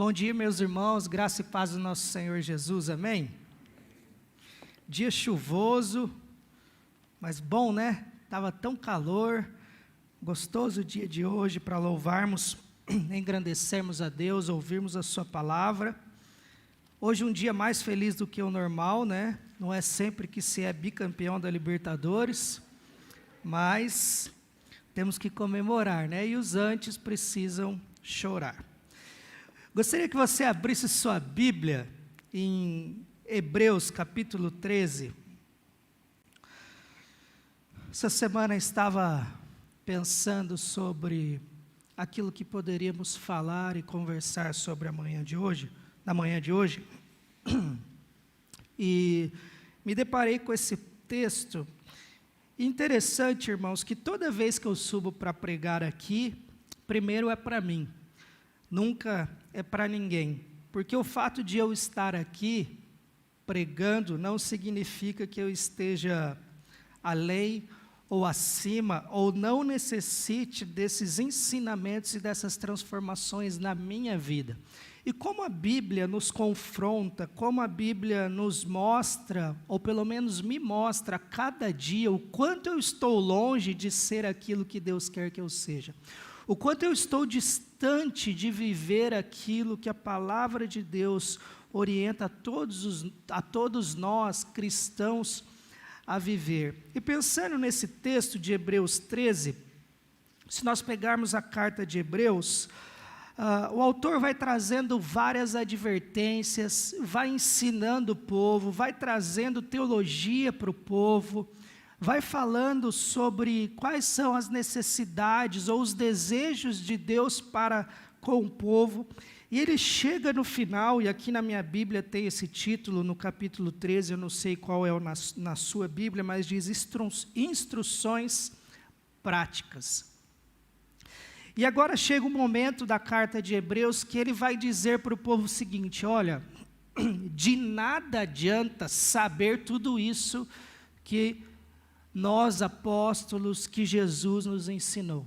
Bom dia, meus irmãos, graça e paz do nosso Senhor Jesus, amém? Dia chuvoso, mas bom, né? Estava tão calor, gostoso o dia de hoje para louvarmos, engrandecermos a Deus, ouvirmos a sua palavra. Hoje um dia mais feliz do que o normal, né? Não é sempre que se é bicampeão da Libertadores, mas temos que comemorar, né? E os antes precisam chorar. Gostaria que você abrisse sua Bíblia em Hebreus capítulo 13. Essa semana estava pensando sobre aquilo que poderíamos falar e conversar sobre na manhã de hoje, e me deparei com esse texto. Interessante, irmãos, que toda vez que eu subo para pregar aqui, primeiro é para mim, nunca é para ninguém, porque o fato de eu estar aqui pregando não significa que eu esteja além ou acima, ou não necessite desses ensinamentos e dessas transformações na minha vida. E como a Bíblia nos confronta, como a Bíblia nos mostra, ou pelo menos me mostra a cada dia, o quanto eu estou longe de ser aquilo que Deus quer que eu seja. O quanto eu estou distante de viver aquilo que a palavra de Deus orienta a todos nós, cristãos, a viver. E pensando nesse texto de Hebreus 13, se nós pegarmos a carta de Hebreus, o autor vai trazendo várias advertências, vai ensinando o povo, vai trazendo teologia para o povo, vai falando sobre quais são as necessidades ou os desejos de Deus para com o povo, e ele chega no final, e aqui na minha Bíblia tem esse título, no capítulo 13, eu não sei qual é na sua Bíblia, mas diz instruções práticas. E agora chega o momento da carta de Hebreus, que ele vai dizer para o povo o seguinte: olha, de nada adianta saber tudo isso que nós apóstolos, que Jesus nos ensinou.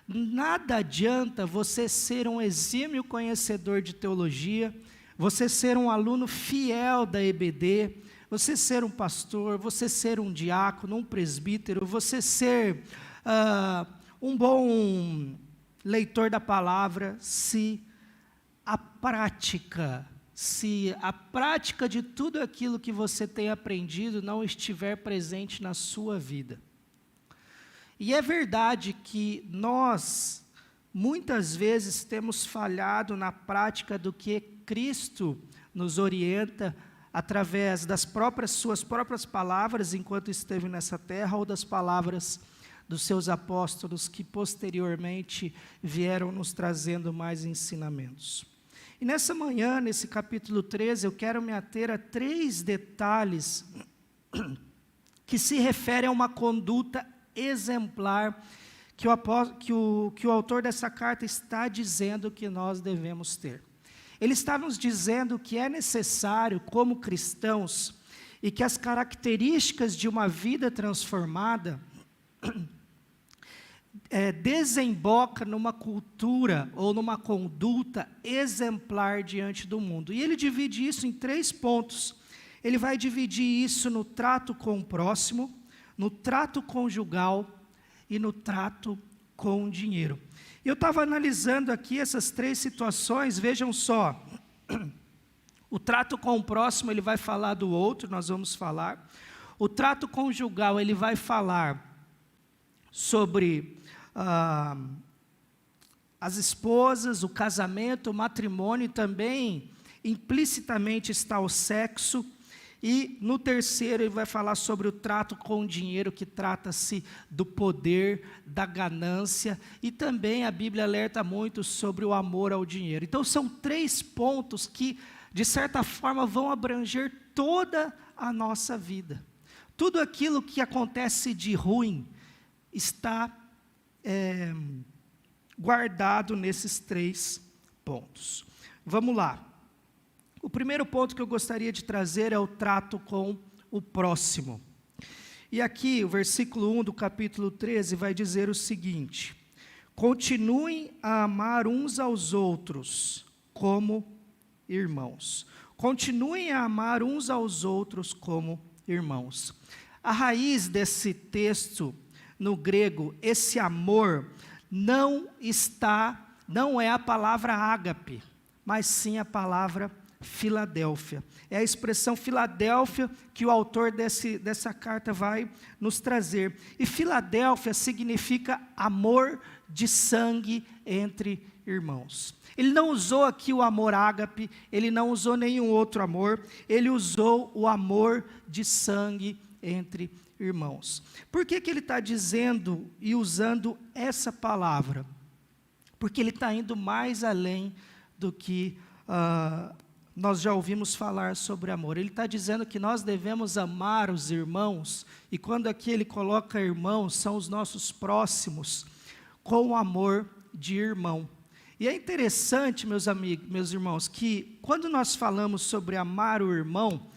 Nada adianta você ser um exímio conhecedor de teologia, você ser um aluno fiel da EBD, você ser um pastor, você ser um diácono, um presbítero, você ser um bom leitor da palavra, se a prática de tudo aquilo que você tem aprendido não estiver presente na sua vida. E é verdade que nós, muitas vezes, temos falhado na prática do que Cristo nos orienta, através das suas próprias palavras, enquanto esteve nessa terra, ou das palavras dos seus apóstolos, que posteriormente vieram nos trazendo mais ensinamentos. E nessa manhã, nesse capítulo 13, eu quero me ater a 3 detalhes que se referem a uma conduta exemplar que o autor dessa carta está dizendo que nós devemos ter. Ele está nos dizendo que é necessário, como cristãos, e que as características de uma vida transformada desemboca numa cultura ou numa conduta exemplar diante do mundo. E ele divide isso em 3 pontos. Ele vai dividir isso no trato com o próximo, no trato conjugal e no trato com o dinheiro. Eu estava analisando aqui essas 3 situações, vejam só. O trato com o próximo, ele vai falar do outro, nós vamos falar. O trato conjugal, ele vai falar sobre as esposas, o casamento, o matrimônio, também implicitamente está o sexo. E no terceiro ele vai falar sobre o trato com o dinheiro, que trata-se do poder, da ganância, e também a Bíblia alerta muito sobre o amor ao dinheiro. Então são 3 pontos que, de certa forma, vão abranger toda a nossa vida. Tudo aquilo que acontece de ruim está guardado nesses 3 pontos. Vamos lá. O primeiro ponto que eu gostaria de trazer é o trato com o próximo. E aqui, o versículo 1 do capítulo 13 vai dizer o seguinte: continuem a amar uns aos outros como irmãos. Continuem a amar uns aos outros como irmãos. A raiz desse texto, no grego, esse amor, não é a palavra ágape, mas sim a palavra Filadélfia. É a expressão Filadélfia que o autor dessa carta vai nos trazer. E Filadélfia significa amor de sangue entre irmãos. Ele não usou aqui o amor ágape, ele não usou nenhum outro amor, ele usou o amor de sangue entre irmãos. Por que ele está dizendo e usando essa palavra? Porque ele está indo mais além do que nós já ouvimos falar sobre amor. Ele está dizendo que nós devemos amar os irmãos, e quando aqui ele coloca irmãos, são os nossos próximos, com o amor de irmão. E é interessante, meus amigos, meus irmãos, que quando nós falamos sobre amar o irmão,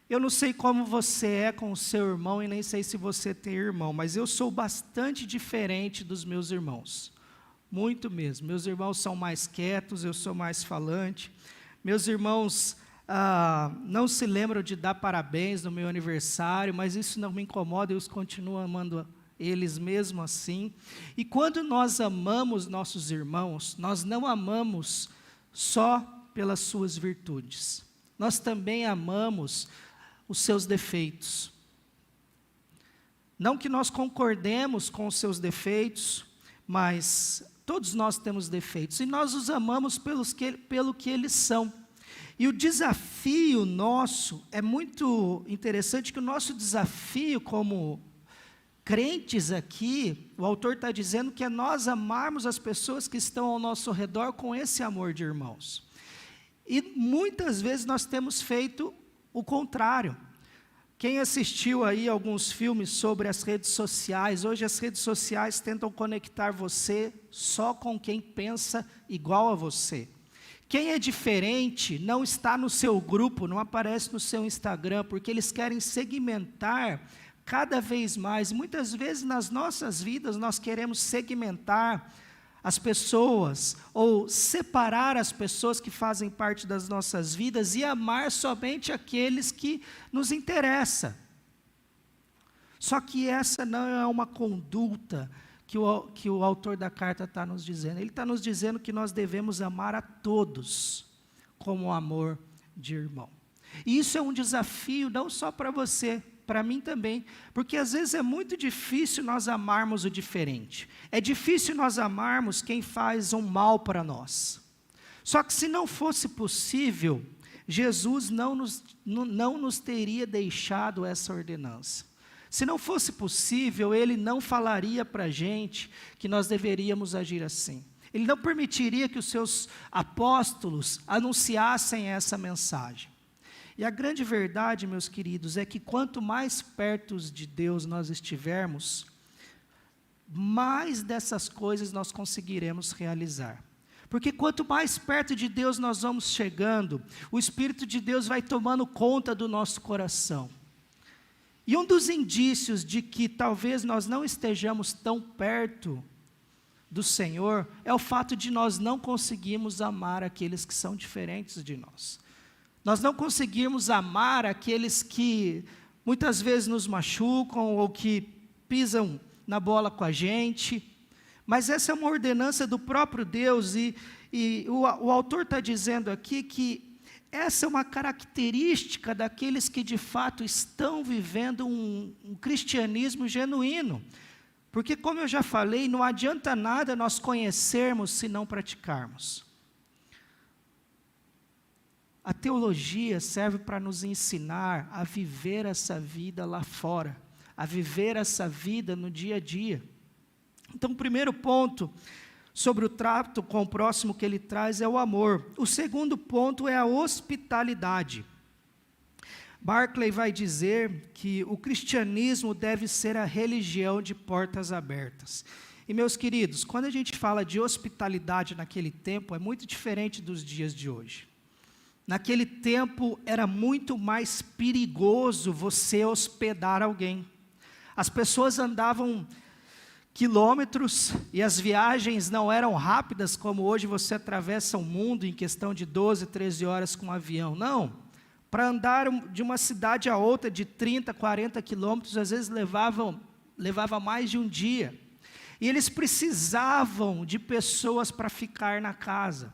eu não sei como você é com o seu irmão e nem sei se você tem irmão, mas eu sou bastante diferente dos meus irmãos, muito mesmo. Meus irmãos são mais quietos, eu sou mais falante. Meus irmãos não se lembram de dar parabéns no meu aniversário, mas isso não me incomoda, eu continuo amando eles mesmo assim. E quando nós amamos nossos irmãos, nós não amamos só pelas suas virtudes, nós também amamos os seus defeitos. Não que nós concordemos com os seus defeitos, mas todos nós temos defeitos, e nós os amamos pelo que eles são. E o desafio nosso, é muito interessante que o nosso desafio como crentes aqui, o autor está dizendo que é nós amarmos as pessoas que estão ao nosso redor com esse amor de irmãos. E muitas vezes nós temos feito o contrário. Quem assistiu aí alguns filmes sobre as redes sociais, hoje as redes sociais tentam conectar você só com quem pensa igual a você. Quem é diferente não está no seu grupo, não aparece no seu Instagram, porque eles querem segmentar cada vez mais. Muitas vezes nas nossas vidas nós queremos segmentar as pessoas, ou separar as pessoas que fazem parte das nossas vidas e amar somente aqueles que nos interessam. Só que essa não é uma conduta que o autor da carta está nos dizendo. Ele está nos dizendo que nós devemos amar a todos como o amor de irmão. E isso é um desafio não só para você, para mim também, porque às vezes é muito difícil nós amarmos o diferente. É difícil nós amarmos quem faz um mal para nós. Só que se não fosse possível, Jesus não nos teria deixado essa ordenança. Se não fosse possível, Ele não falaria para a gente que nós deveríamos agir assim. Ele não permitiria que os seus apóstolos anunciassem essa mensagem. E a grande verdade, meus queridos, é que quanto mais perto de Deus nós estivermos, mais dessas coisas nós conseguiremos realizar. Porque quanto mais perto de Deus nós vamos chegando, o Espírito de Deus vai tomando conta do nosso coração. E um dos indícios de que talvez nós não estejamos tão perto do Senhor é o fato de nós não conseguirmos amar aqueles que são diferentes de nós. Nós não conseguirmos amar aqueles que muitas vezes nos machucam ou que pisam na bola com a gente. Mas essa é uma ordenança do próprio Deus e o autor está dizendo aqui que essa é uma característica daqueles que de fato estão vivendo um cristianismo genuíno. Porque, como eu já falei, não adianta nada nós conhecermos se não praticarmos. A teologia serve para nos ensinar a viver essa vida lá fora, a viver essa vida no dia a dia. Então, o primeiro ponto sobre o trato com o próximo que ele traz é o amor. O segundo ponto é a hospitalidade. Barclay vai dizer que o cristianismo deve ser a religião de portas abertas. E, meus queridos, quando a gente fala de hospitalidade naquele tempo, é muito diferente dos dias de hoje. Naquele tempo era muito mais perigoso você hospedar alguém. As pessoas andavam quilômetros, e as viagens não eram rápidas como hoje você atravessa o mundo em questão de 12, 13 horas com um avião. Não, para andar de uma cidade a outra de 30, 40 quilômetros, às vezes levava mais de um dia. E eles precisavam de pessoas para ficar na casa,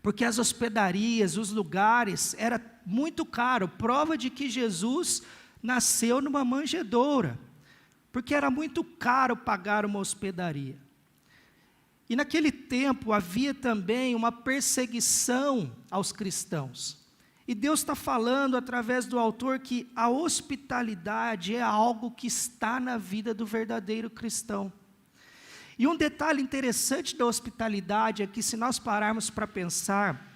porque as hospedarias, os lugares, era muito caro, prova de que Jesus nasceu numa manjedoura, porque era muito caro pagar uma hospedaria. E naquele tempo havia também uma perseguição aos cristãos. E Deus está falando através do autor que a hospitalidade é algo que está na vida do verdadeiro cristão. E um detalhe interessante da hospitalidade é que, se nós pararmos para pensar,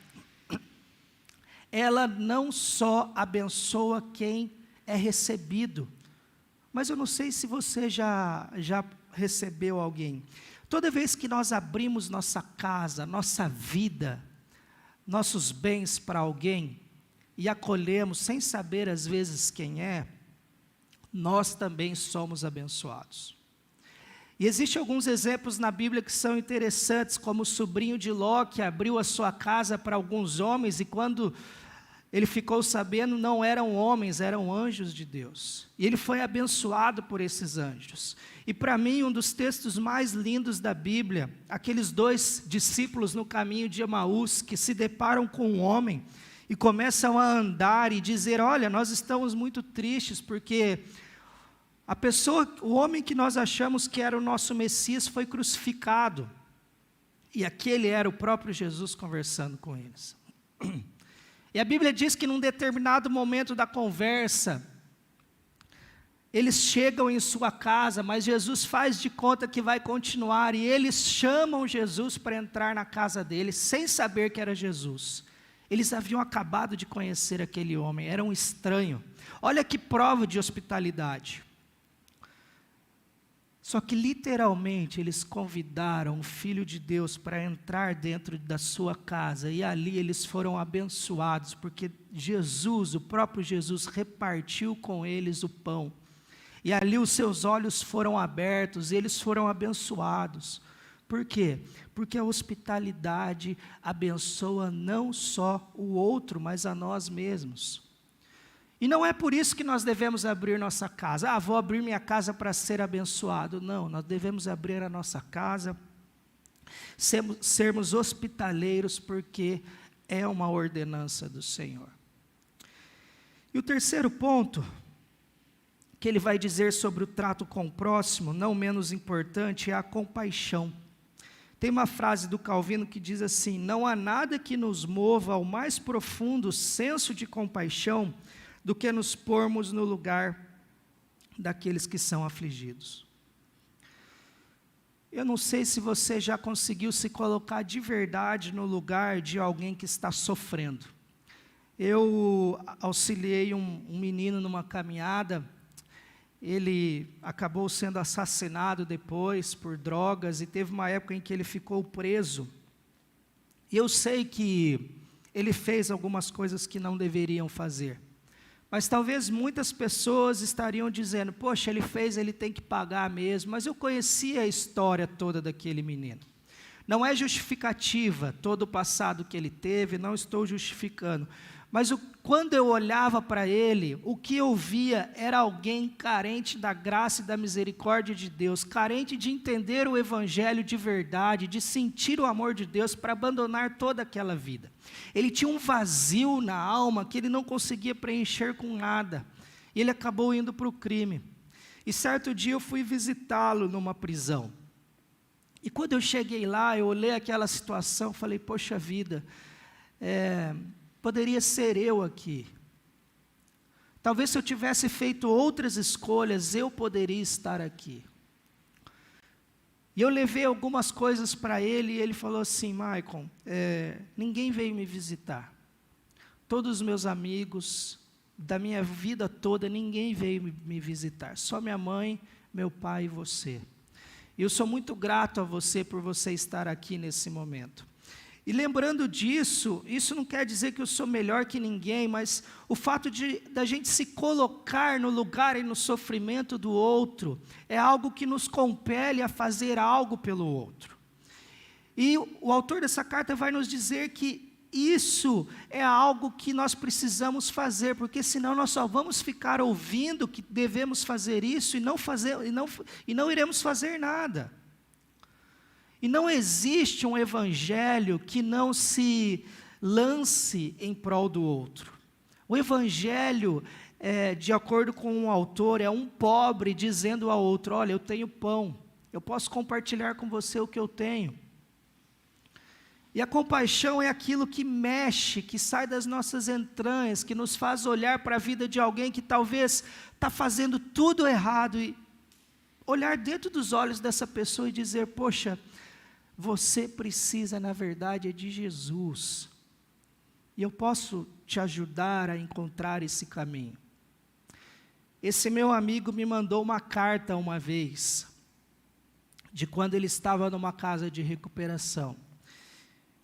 ela não só abençoa quem é recebido, mas eu não sei se você já recebeu alguém. Toda vez que nós abrimos nossa casa, nossa vida, nossos bens para alguém, e acolhemos sem saber às vezes quem é, nós também somos abençoados. E existem alguns exemplos na Bíblia que são interessantes, como o sobrinho de Ló, que abriu a sua casa para alguns homens, e quando ele ficou sabendo, não eram homens, eram anjos de Deus. E ele foi abençoado por esses anjos. E para mim, um dos textos mais lindos da Bíblia, aqueles 2 discípulos no caminho de Emaús, que se deparam com um homem, e começam a andar e dizer, olha, nós estamos muito tristes, porque o homem que nós achamos que era o nosso Messias foi crucificado. E aquele era o próprio Jesus conversando com eles. E a Bíblia diz que num determinado momento da conversa, eles chegam em sua casa, mas Jesus faz de conta que vai continuar, e eles chamam Jesus para entrar na casa deles, sem saber que era Jesus. Eles haviam acabado de conhecer aquele homem, era um estranho. Olha que prova de hospitalidade. Só que literalmente eles convidaram o Filho de Deus para entrar dentro da sua casa, e ali eles foram abençoados, porque Jesus, o próprio Jesus, repartiu com eles o pão, e ali os seus olhos foram abertos, e eles foram abençoados. Por quê? Porque a hospitalidade abençoa não só o outro, mas a nós mesmos. E não é por isso que nós devemos abrir nossa casa. Vou abrir minha casa para ser abençoado. Não, nós devemos abrir a nossa casa, sermos hospitaleiros, porque é uma ordenança do Senhor. E o terceiro ponto, que ele vai dizer sobre o trato com o próximo, não menos importante, é a compaixão. Tem uma frase do Calvino que diz assim, não há nada que nos mova ao mais profundo senso de compaixão, do que nos pormos no lugar daqueles que são afligidos. Eu não sei se você já conseguiu se colocar de verdade no lugar de alguém que está sofrendo. Eu auxiliei um menino numa caminhada, ele acabou sendo assassinado depois por drogas, e teve uma época em que ele ficou preso. E eu sei que ele fez algumas coisas que não deveriam fazer. Mas talvez muitas pessoas estariam dizendo, poxa, ele tem que pagar mesmo. Mas eu conhecia a história toda daquele menino. Não é justificativa todo o passado que ele teve, não estou justificando. Mas quando eu olhava para ele, o que eu via era alguém carente da graça e da misericórdia de Deus, carente de entender o Evangelho de verdade, de sentir o amor de Deus para abandonar toda aquela vida. Ele tinha um vazio na alma que ele não conseguia preencher com nada, e ele acabou indo para o crime. E certo dia eu fui visitá-lo numa prisão. E quando eu cheguei lá, eu olhei aquela situação, falei, poxa vida, poderia ser eu aqui. Talvez se eu tivesse feito outras escolhas, eu poderia estar aqui. E eu levei algumas coisas para ele, e ele falou assim, Maicon, ninguém veio me visitar. Todos os meus amigos, da minha vida toda, ninguém veio me visitar. Só minha mãe, meu pai e você. E eu sou muito grato a você por você estar aqui nesse momento. E lembrando disso, isso não quer dizer que eu sou melhor que ninguém, mas o fato da gente se colocar no lugar e no sofrimento do outro, é algo que nos compele a fazer algo pelo outro. E o autor dessa carta vai nos dizer que isso é algo que nós precisamos fazer, porque senão nós só vamos ficar ouvindo que devemos fazer isso e não iremos fazer nada. E não existe um evangelho que não se lance em prol do outro. O evangelho, de acordo com um autor, é um pobre dizendo ao outro: olha, eu tenho pão, eu posso compartilhar com você o que eu tenho. E a compaixão é aquilo que mexe, que sai das nossas entranhas, que nos faz olhar para a vida de alguém que talvez está fazendo tudo errado e olhar dentro dos olhos dessa pessoa e dizer: poxa, você precisa, na verdade, de Jesus. E eu posso te ajudar a encontrar esse caminho. Esse meu amigo me mandou uma carta uma vez, de quando ele estava numa casa de recuperação.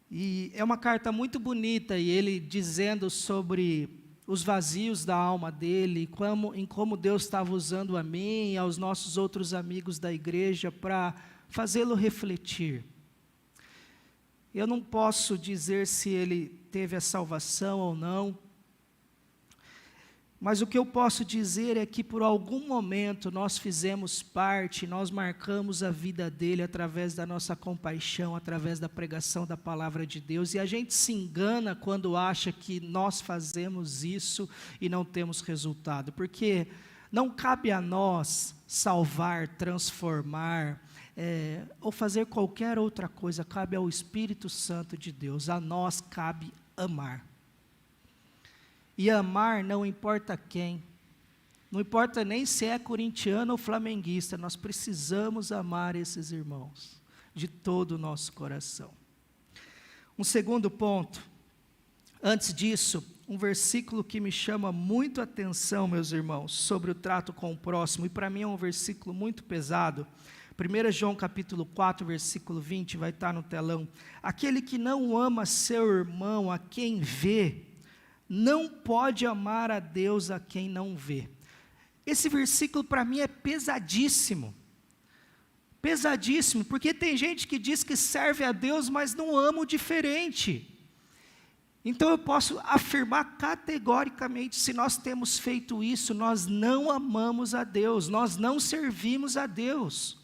E é uma carta muito bonita, e ele dizendo sobre os vazios da alma dele, em como Deus estava usando a mim e aos nossos outros amigos da igreja para fazê-lo refletir. Eu não posso dizer se ele teve a salvação ou não, mas o que eu posso dizer é que por algum momento nós fizemos parte, nós marcamos a vida dele através da nossa compaixão, através da pregação da palavra de Deus, e a gente se engana quando acha que nós fazemos isso e não temos resultado, porque não cabe a nós salvar, transformar, ou fazer qualquer outra coisa, cabe ao Espírito Santo de Deus. A nós cabe amar. E amar não importa quem, não importa nem se é corintiano ou flamenguista, nós precisamos amar esses irmãos, de todo o nosso coração. Um segundo ponto, antes disso, um versículo que me chama muito a atenção, meus irmãos, sobre o trato com o próximo, e para mim é um versículo muito pesado. 1 João capítulo 4, versículo 20, vai estar no telão. Aquele que não ama seu irmão, a quem vê, não pode amar a Deus a quem não vê. Esse versículo para mim é pesadíssimo. Pesadíssimo, porque tem gente que diz que serve a Deus, mas não ama o diferente. Então eu posso afirmar categoricamente, se nós temos feito isso, nós não amamos a Deus, nós não servimos a Deus.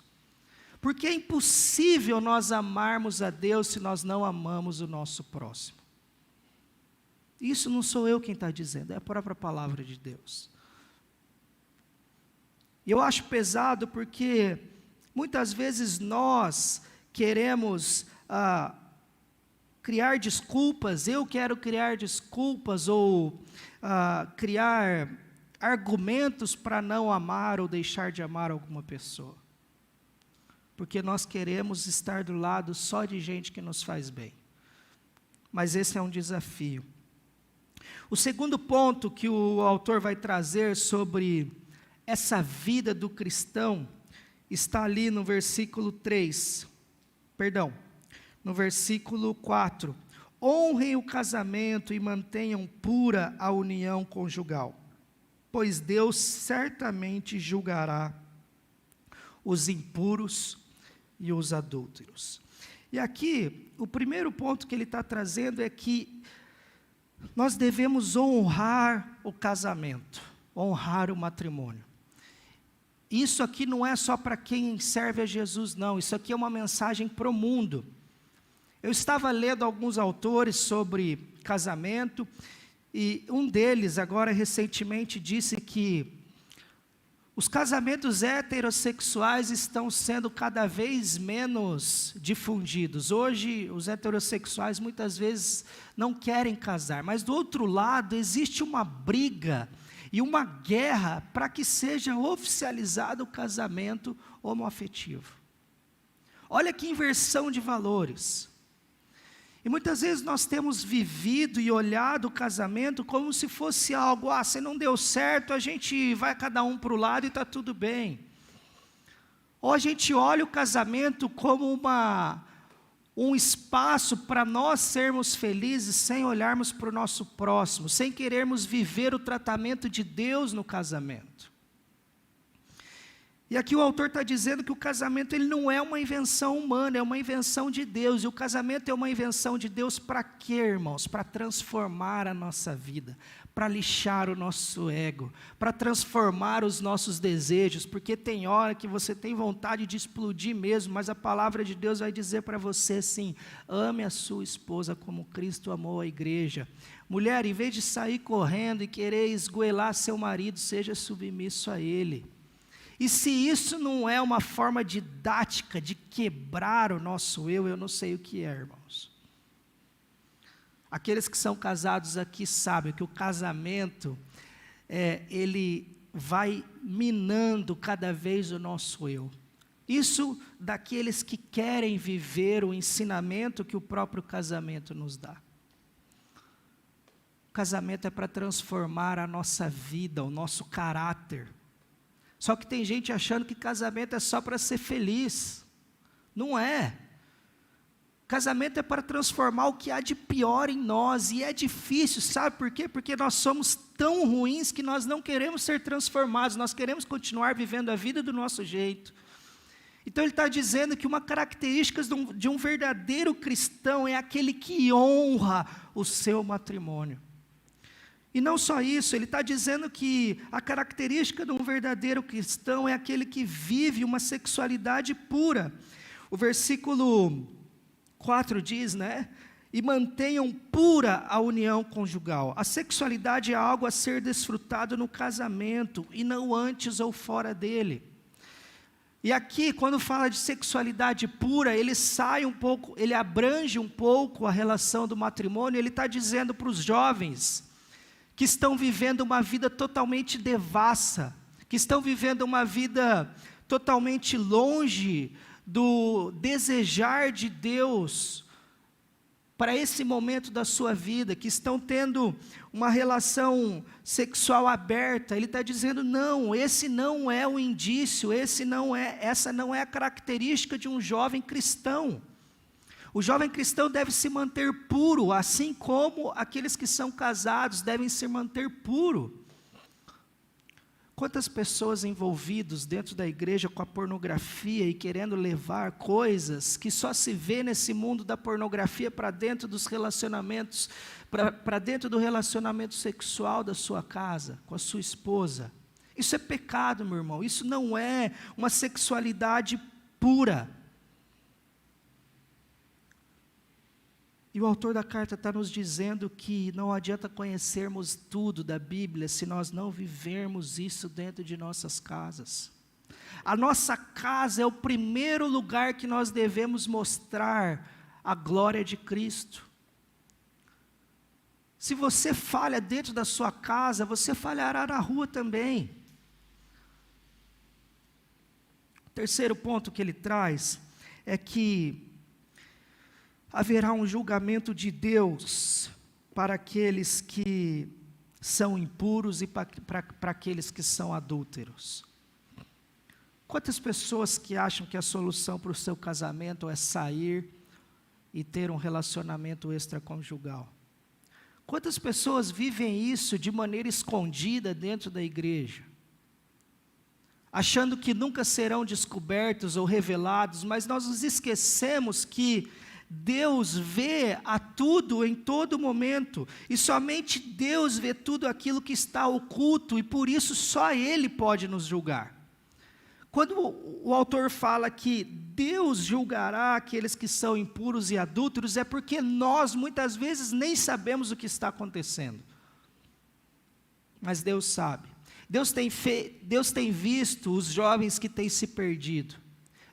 Porque é impossível nós amarmos a Deus se nós não amamos o nosso próximo. Isso não sou eu quem está dizendo, é a própria palavra de Deus. E eu acho pesado porque muitas vezes nós queremos criar desculpas, eu quero criar desculpas ou criar argumentos para não amar ou deixar de amar alguma pessoa. Porque nós queremos estar do lado só de gente que nos faz bem. Mas esse é um desafio. O segundo ponto que o autor vai trazer sobre essa vida do cristão, está ali no versículo 3, no versículo 4. Honrem o casamento e mantenham pura a união conjugal, pois Deus certamente julgará os impuros e os adúlteros. E aqui, o primeiro ponto que ele está trazendo é que nós devemos honrar o casamento, honrar o matrimônio. Isso aqui não é só para quem serve a Jesus, não. Isso aqui é uma mensagem para o mundo. Eu estava lendo alguns autores sobre casamento, e um deles, agora recentemente, disse que os casamentos heterossexuais estão sendo cada vez menos difundidos. Hoje, os heterossexuais muitas vezes não querem casar, mas do outro lado existe uma briga e uma guerra para que seja oficializado o casamento homoafetivo. Olha que inversão de valores. E muitas vezes nós temos vivido e olhado o casamento como se fosse algo, se não deu certo, a gente vai cada um para o lado e está tudo bem. Ou a gente olha o casamento como um espaço para nós sermos felizes sem olharmos para o nosso próximo, sem querermos viver o tratamento de Deus no casamento. E aqui o autor está dizendo que o casamento ele não é uma invenção humana, é uma invenção de Deus. E o casamento é uma invenção de Deus para quê, irmãos? Para transformar a nossa vida, para lixar o nosso ego, para transformar os nossos desejos, porque tem hora que você tem vontade de explodir mesmo, mas a palavra de Deus vai dizer para você assim: ame a sua esposa como Cristo amou a igreja. Mulher, em vez de sair correndo e querer esgoelar seu marido, seja submisso a ele. E se isso não é uma forma didática de quebrar o nosso eu não sei o que é, irmãos. Aqueles que são casados aqui sabem que o casamento, ele vai minando cada vez o nosso eu. Isso daqueles que querem viver o ensinamento que o próprio casamento nos dá. O casamento é para transformar a nossa vida, o nosso caráter. Só que tem gente achando que casamento é só para ser feliz. Não é. Casamento é para transformar o que há de pior em nós. E é difícil, sabe por quê? Porque nós somos tão ruins que nós não queremos ser transformados. Nós queremos continuar vivendo a vida do nosso jeito. Então ele está dizendo que uma característica de um verdadeiro cristão é aquele que honra o seu matrimônio. E não só isso, ele está dizendo que a característica de um verdadeiro cristão é aquele que vive uma sexualidade pura. O versículo 4 diz, e mantenham pura a união conjugal. A sexualidade é algo a ser desfrutado no casamento, e não antes ou fora dele. E aqui, quando fala de sexualidade pura, ele sai um pouco, ele abrange um pouco a relação do matrimônio. Ele está dizendo para os jovens que estão vivendo uma vida totalmente devassa, que estão vivendo uma vida totalmente longe do desejar de Deus para esse momento da sua vida, que estão tendo uma relação sexual aberta. Ele está dizendo, não, esse não é o indício, essa não é a característica de um jovem cristão. O jovem cristão deve se manter puro, assim como aqueles que são casados devem se manter puro. Quantas pessoas envolvidas dentro da igreja com a pornografia e querendo levar coisas que só se vê nesse mundo da pornografia para dentro dos relacionamentos, para dentro do relacionamento sexual da sua casa, com a sua esposa. Isso é pecado, meu irmão, isso não é uma sexualidade pura. E o autor da carta está nos dizendo que não adianta conhecermos tudo da Bíblia se nós não vivermos isso dentro de nossas casas. A nossa casa é o primeiro lugar que nós devemos mostrar a glória de Cristo. Se você falha dentro da sua casa, você falhará na rua também. O terceiro ponto que ele traz é que haverá um julgamento de Deus para aqueles que são impuros e para aqueles que são adúlteros. Quantas pessoas que acham que a solução para o seu casamento é sair e ter um relacionamento extraconjugal? Quantas pessoas vivem isso de maneira escondida dentro da igreja? Achando que nunca serão descobertos ou revelados, mas nós nos esquecemos que Deus vê a tudo em todo momento, e somente Deus vê tudo aquilo que está oculto, e por isso só Ele pode nos julgar. Quando o autor fala que Deus julgará aqueles que são impuros e adúlteros, é porque nós muitas vezes nem sabemos o que está acontecendo. Mas Deus sabe. Deus tem visto os jovens que têm se perdido.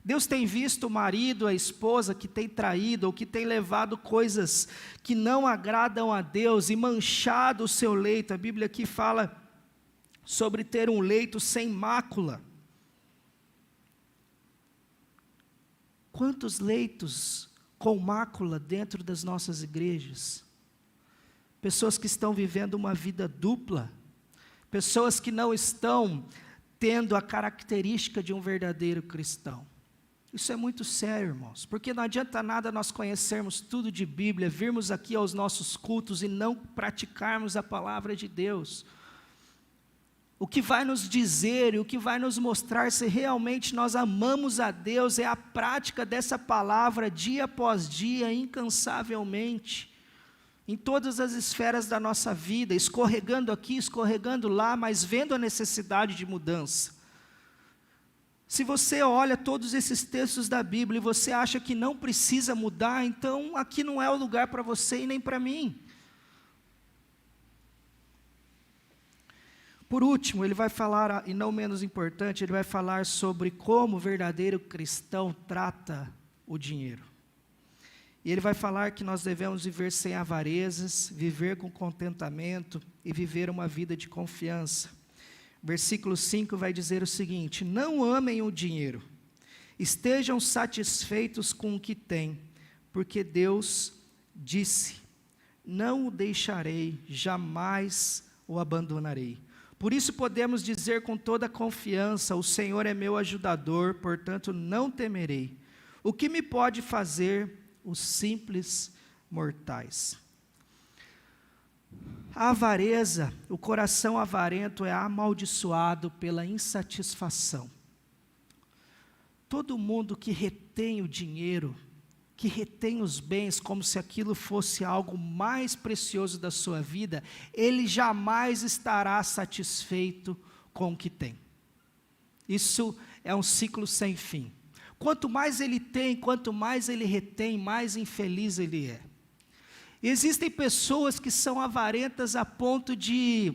Deus tem visto o marido, a esposa que tem traído, ou que tem levado coisas que não agradam a Deus e manchado o seu leito. A Bíblia aqui fala sobre ter um leito sem mácula. Quantos leitos com mácula dentro das nossas igrejas? Pessoas que estão vivendo uma vida dupla, pessoas que não estão tendo a característica de um verdadeiro cristão. Isso é muito sério, irmãos, porque não adianta nada nós conhecermos tudo de Bíblia, virmos aqui aos nossos cultos e não praticarmos a palavra de Deus. O que vai nos dizer e o que vai nos mostrar se realmente nós amamos a Deus é a prática dessa palavra dia após dia, incansavelmente, em todas as esferas da nossa vida, escorregando aqui, escorregando lá, mas vendo a necessidade de mudança. Se você olha todos esses textos da Bíblia e você acha que não precisa mudar, então aqui não é o lugar para você e nem para mim. Por último, ele vai falar, e não menos importante, ele vai falar sobre como o verdadeiro cristão trata o dinheiro. E ele vai falar que nós devemos viver sem avarezas, viver com contentamento e viver uma vida de confiança. Versículo 5 vai dizer o seguinte: não amem o dinheiro, estejam satisfeitos com o que têm, porque Deus disse, não o deixarei, jamais o abandonarei. Por isso podemos dizer com toda confiança, o Senhor é meu ajudador, portanto não temerei. O que me pode fazer os simples mortais? A avareza, o coração avarento é amaldiçoado pela insatisfação. Todo mundo que retém o dinheiro, que retém os bens como se aquilo fosse algo mais precioso da sua vida, ele jamais estará satisfeito com o que tem. Isso é um ciclo sem fim. Quanto mais ele tem, quanto mais ele retém, mais infeliz ele é. Existem pessoas que são avarentas a ponto de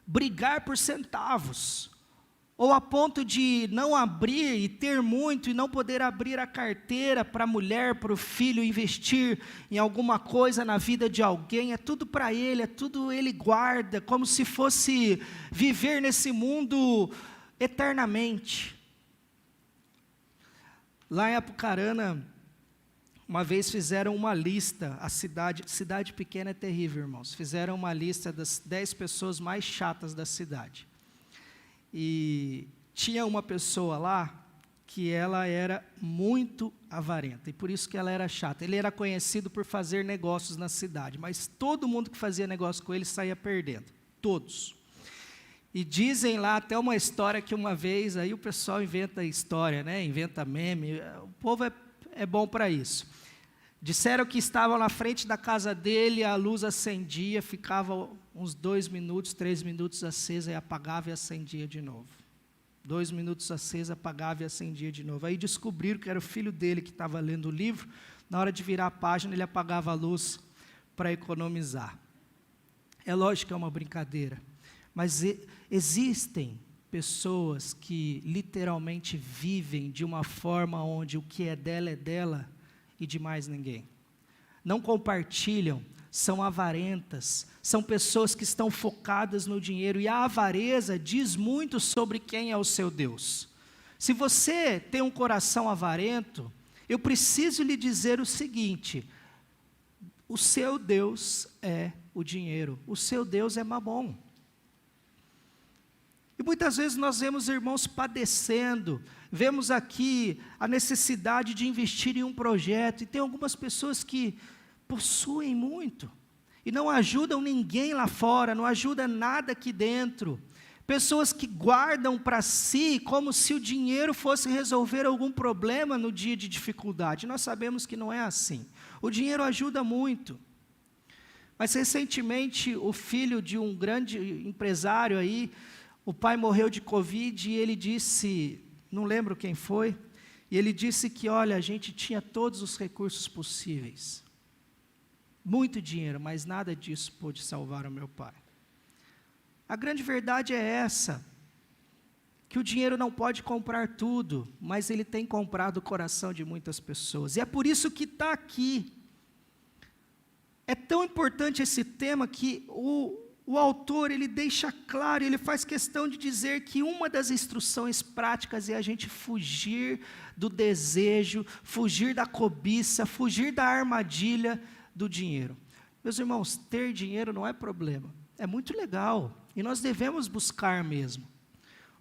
brigar por centavos, ou a ponto de não abrir e ter muito e não poder abrir a carteira para a mulher, para o filho investir em alguma coisa na vida de alguém. É tudo para ele, é tudo ele guarda, como se fosse viver nesse mundo eternamente. Lá em Apucarana, uma vez fizeram uma lista, a cidade pequena é terrível, irmãos, fizeram uma lista das 10 pessoas mais chatas da cidade. E tinha uma pessoa lá que ela era muito avarenta, e por isso que ela era chata. Ele era conhecido por fazer negócios na cidade, mas todo mundo que fazia negócio com ele saía perdendo, todos. E dizem lá até uma história que uma vez, aí o pessoal inventa história, né? Inventa meme, o povo é bom para isso. Disseram que estavam na frente da casa dele, a luz acendia, ficava uns 2 minutos, 3 minutos acesa e apagava e acendia de novo. 2 minutos acesa, apagava e acendia de novo. Aí descobriram que era o filho dele que estava lendo o livro, na hora de virar a página ele apagava a luz para economizar. É lógico que é uma brincadeira, mas existem pessoas que literalmente vivem de uma forma onde o que é dela e de mais ninguém. Não compartilham, são avarentas, são pessoas que estão focadas no dinheiro, e a avareza diz muito sobre quem é o seu Deus. Se você tem um coração avarento, eu preciso lhe dizer o seguinte: o seu Deus é o dinheiro, o seu Deus é Mamon. E muitas vezes nós vemos irmãos padecendo, vemos aqui a necessidade de investir em um projeto, e tem algumas pessoas que possuem muito, e não ajudam ninguém lá fora, não ajuda nada aqui dentro. Pessoas que guardam para si como se o dinheiro fosse resolver algum problema no dia de dificuldade. Nós sabemos que não é assim. O dinheiro ajuda muito. Mas recentemente o filho de um grande empresário aí, o pai morreu de Covid e ele disse, não lembro quem foi, e ele disse que, olha, a gente tinha todos os recursos possíveis, muito dinheiro, mas nada disso pôde salvar o meu pai. A grande verdade é essa, que o dinheiro não pode comprar tudo, mas ele tem comprado o coração de muitas pessoas, e é por isso que está aqui. É tão importante esse tema que o autor, ele deixa claro, ele faz questão de dizer que uma das instruções práticas é a gente fugir do desejo, fugir da cobiça, fugir da armadilha do dinheiro. Meus irmãos, ter dinheiro não é problema, é muito legal, e nós devemos buscar mesmo.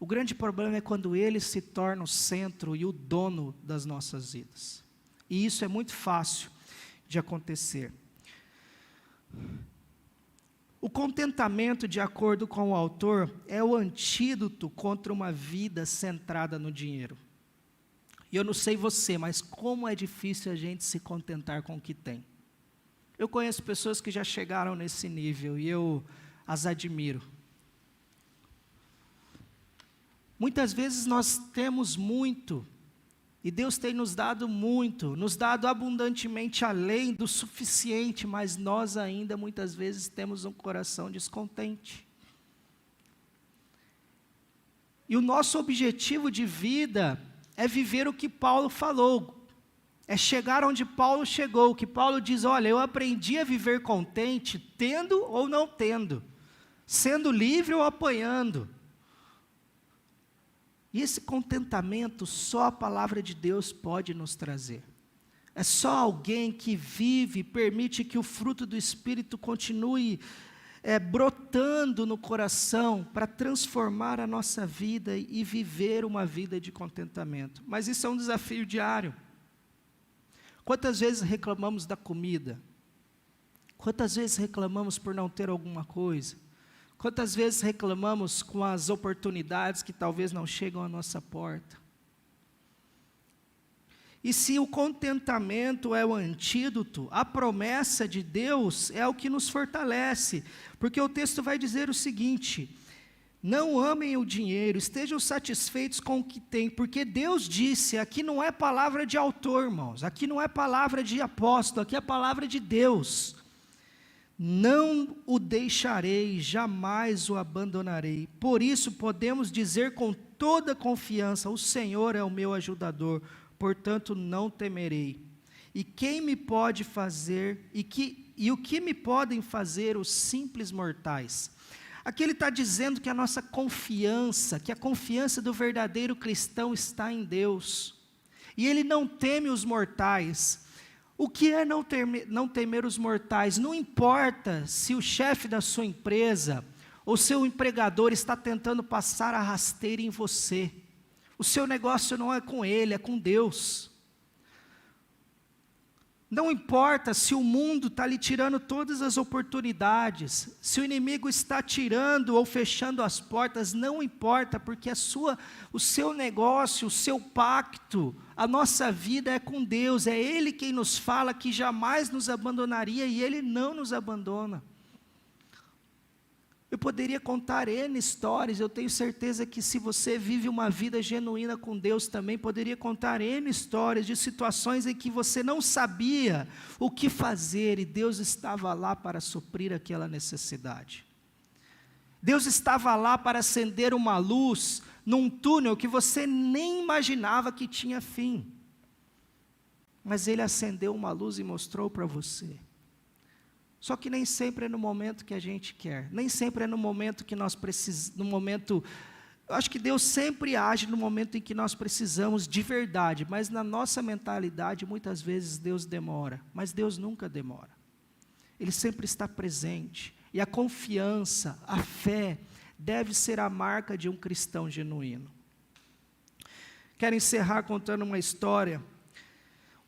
O grande problema é quando Ele se torna o centro e o dono das nossas vidas. E isso é muito fácil de acontecer. O contentamento, de acordo com o autor, é o antídoto contra uma vida centrada no dinheiro. E eu não sei você, mas como é difícil a gente se contentar com o que tem. Eu conheço pessoas que já chegaram nesse nível e eu as admiro. Muitas vezes nós temos muito, e Deus tem nos dado muito, nos dado abundantemente além do suficiente, mas nós ainda muitas vezes temos um coração descontente. E o nosso objetivo de vida é viver o que Paulo falou, é chegar onde Paulo chegou, que Paulo diz, olha, eu aprendi a viver contente, tendo ou não tendo, sendo livre ou apanhando. E esse contentamento só a palavra de Deus pode nos trazer. É só alguém que vive, permite que o fruto do Espírito continue brotando no coração para transformar a nossa vida e viver uma vida de contentamento. Mas isso é um desafio diário. Quantas vezes reclamamos da comida? Quantas vezes reclamamos por não ter alguma coisa? Quantas vezes reclamamos com as oportunidades que talvez não chegam à nossa porta? E se o contentamento é o antídoto, a promessa de Deus é o que nos fortalece, porque o texto vai dizer o seguinte: não amem o dinheiro, estejam satisfeitos com o que têm, porque Deus disse, aqui não é palavra de autor, irmãos, aqui não é palavra de apóstolo, aqui é palavra de Deus. Não o deixarei, jamais o abandonarei. Por isso podemos dizer com toda confiança, o Senhor é o meu ajudador, portanto não temerei. E quem me pode fazer, e o que me podem fazer os simples mortais? Aqui ele está dizendo que a nossa confiança, que a confiança do verdadeiro cristão está em Deus. E ele não teme os mortais. O que é não temer os mortais? Não importa se o chefe da sua empresa ou seu empregador está tentando passar a rasteira em você. O seu negócio não é com ele, é com Deus. Não importa se o mundo está lhe tirando todas as oportunidades, se o inimigo está tirando ou fechando as portas, não importa, porque o seu negócio, o seu pacto, a nossa vida é com Deus, é Ele quem nos fala que jamais nos abandonaria e Ele não nos abandona. Eu poderia contar N histórias, eu tenho certeza que se você vive uma vida genuína com Deus também, poderia contar N histórias de situações em que você não sabia o que fazer e Deus estava lá para suprir aquela necessidade. Deus estava lá para acender uma luz num túnel que você nem imaginava que tinha fim. Mas Ele acendeu uma luz e mostrou para você. Só que nem sempre é no momento que a gente quer, nem sempre é no momento que nós precisamos, eu acho que Deus sempre age no momento em que nós precisamos de verdade, mas na nossa mentalidade muitas vezes Deus demora, mas Deus nunca demora, Ele sempre está presente, e a confiança, a fé, deve ser a marca de um cristão genuíno. Quero encerrar contando uma história,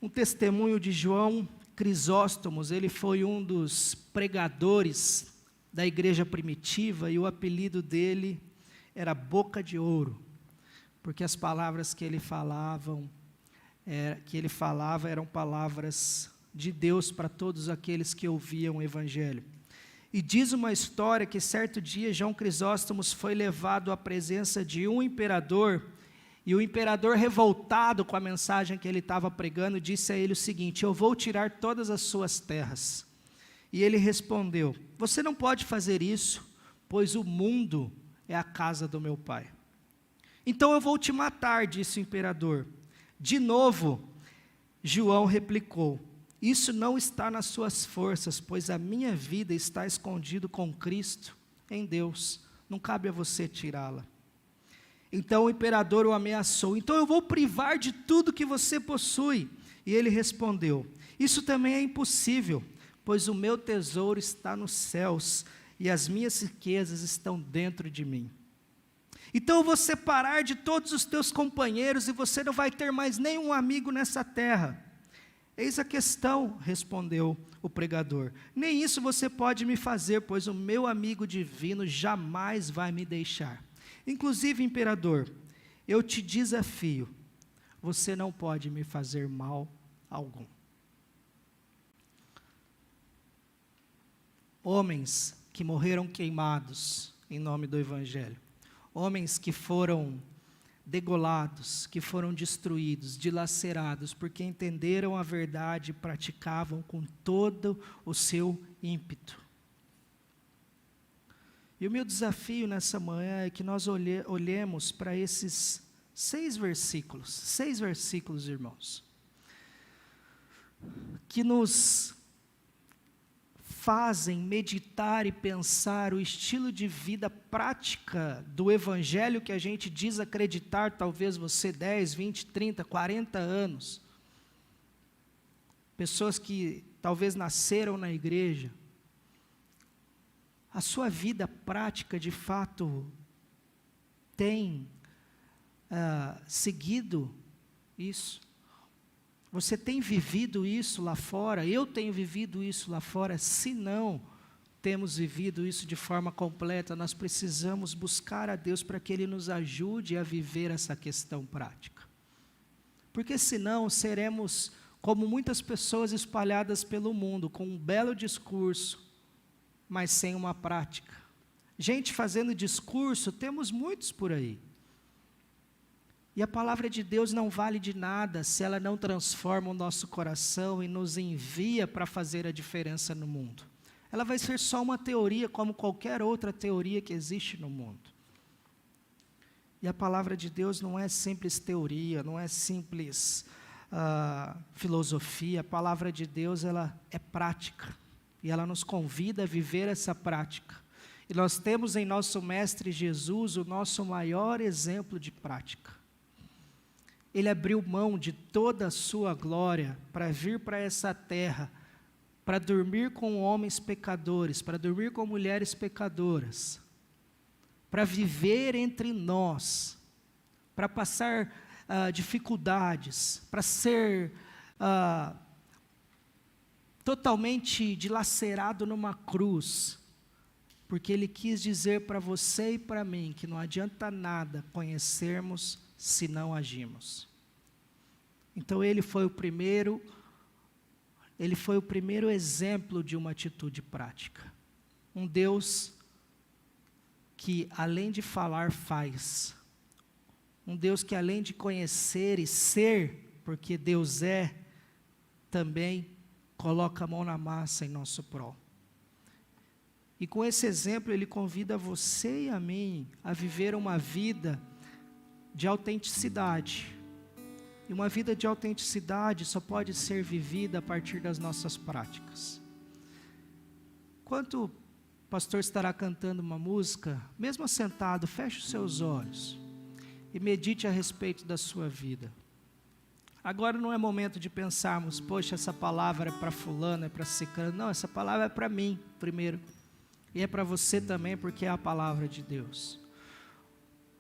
um testemunho de João Crisóstomos. Ele foi um dos pregadores da igreja primitiva e o apelido dele era Boca de Ouro, porque as palavras que ele falava eram palavras de Deus para todos aqueles que ouviam o Evangelho. E diz uma história que certo dia João Crisóstomos foi levado à presença de um imperador. E o imperador, revoltado com a mensagem que ele estava pregando, disse a ele o seguinte: eu vou tirar todas as suas terras. E ele respondeu: você não pode fazer isso, pois o mundo é a casa do meu pai. Então eu vou te matar, disse o imperador. De novo, João replicou: isso não está nas suas forças, pois a minha vida está escondida com Cristo em Deus. Não cabe a você tirá-la. Então o imperador o ameaçou: então eu vou privar de tudo que você possui. E ele respondeu: isso também é impossível, pois o meu tesouro está nos céus, e as minhas riquezas estão dentro de mim. Então eu vou separar de todos os teus companheiros e você não vai ter mais nenhum amigo nessa terra. Eis a questão, respondeu o pregador. Nem isso você pode me fazer, pois o meu amigo divino jamais vai me deixar. Inclusive, imperador, eu te desafio, você não pode me fazer mal algum. Homens que morreram queimados em nome do Evangelho. Homens que foram degolados, que foram destruídos, dilacerados, porque entenderam a verdade e praticavam com todo o seu ímpeto. E o meu desafio nessa manhã é que nós olhemos para esses 6 versículos, irmãos, que nos fazem meditar e pensar o estilo de vida prática do Evangelho que a gente diz acreditar, talvez você 10, 20, 30, 40 anos. Pessoas que talvez nasceram na igreja. A sua vida prática, de fato, tem seguido isso? Você tem vivido isso lá fora? Eu tenho vivido isso lá fora? Se não temos vivido isso de forma completa, nós precisamos buscar a Deus para que Ele nos ajude a viver essa questão prática. Porque senão seremos como muitas pessoas espalhadas pelo mundo, com um belo discurso, mas sem uma prática. Gente fazendo discurso, temos muitos por aí. E a palavra de Deus não vale de nada se ela não transforma o nosso coração e nos envia para fazer a diferença no mundo. Ela vai ser só uma teoria, como qualquer outra teoria que existe no mundo. E a palavra de Deus não é simples teoria, não é simples filosofia. A palavra de Deus, ela é prática. E ela nos convida a viver essa prática. E nós temos em nosso Mestre Jesus o nosso maior exemplo de prática. Ele abriu mão de toda a sua glória para vir para essa terra, para dormir com homens pecadores, para dormir com mulheres pecadoras, para viver entre nós, para passar dificuldades, para ser totalmente dilacerado numa cruz, porque Ele quis dizer para você e para mim que não adianta nada conhecermos se não agimos. Então Ele foi o primeiro exemplo de uma atitude prática. Um Deus que além de falar faz. Um Deus que além de conhecer e ser, porque Deus é, também coloca a mão na massa em nosso prol. E com esse exemplo Ele convida você e a mim a viver uma vida de autenticidade. E uma vida de autenticidade só pode ser vivida a partir das nossas práticas. Enquanto o pastor estará cantando uma música, mesmo sentado, feche os seus olhos e medite a respeito da sua vida. Agora não é momento de pensarmos, poxa, essa palavra é para fulano, é para ciclano. Não, essa palavra é para mim primeiro. E é para você também, porque é a palavra de Deus.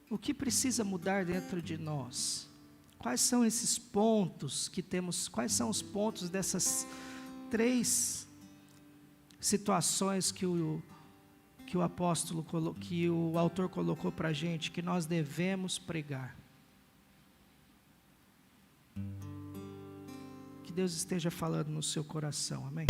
O que precisa mudar dentro de nós? Quais são esses pontos que temos? Quais são os pontos dessas 3 situações que o autor colocou para a gente, que nós devemos pregar? Que Deus esteja falando no seu coração, amém?